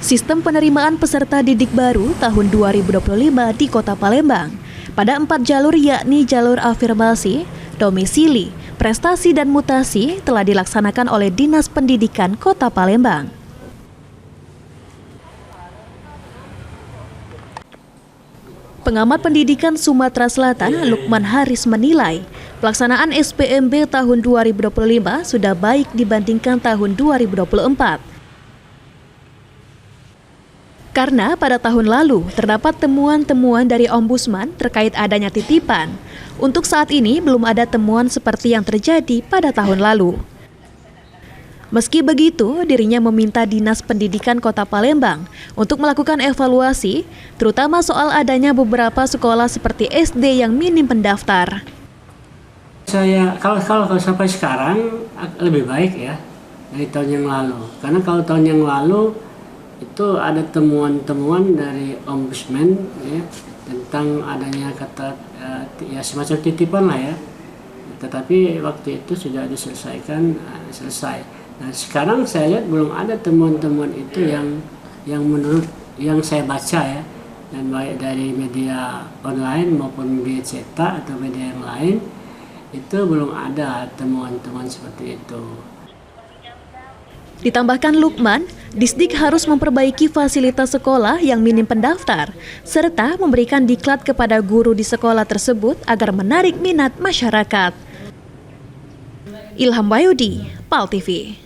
Sistem penerimaan peserta didik baru tahun 2025 di Kota Palembang. Pada 4 jalur yakni jalur afirmasi, domisili, prestasi dan mutasi telah dilaksanakan oleh Dinas Pendidikan Kota Palembang. Pengamat pendidikan Sumatera Selatan, Lukman Haris menilai, pelaksanaan SPMB tahun 2025 sudah baik dibandingkan tahun 2024. Karena pada tahun lalu terdapat temuan-temuan dari Ombudsman terkait adanya titipan. Untuk saat ini belum ada temuan seperti yang terjadi pada tahun lalu. Meski begitu, dirinya meminta Dinas Pendidikan Kota Palembang untuk melakukan evaluasi, terutama soal adanya beberapa sekolah seperti SD yang minim pendaftar. Saya kalau sampai sekarang lebih baik ya dari tahun yang lalu. Karena kalau tahun yang lalu itu ada temuan-temuan dari Ombudsman ya, tentang adanya kata ya semacam titipan lah ya. Tetapi waktu itu sudah diselesaikan, selesai. Nah sekarang saya lihat belum ada temuan-temuan itu yang menurut yang saya baca ya, dan baik dari media online maupun media cetak atau media yang lain itu belum ada temuan-temuan seperti itu. Ditambahkan Lukman, Disdik harus memperbaiki fasilitas sekolah yang minim pendaftar, serta memberikan diklat kepada guru di sekolah tersebut agar menarik minat masyarakat. Ilham Wayudi, PAL TV.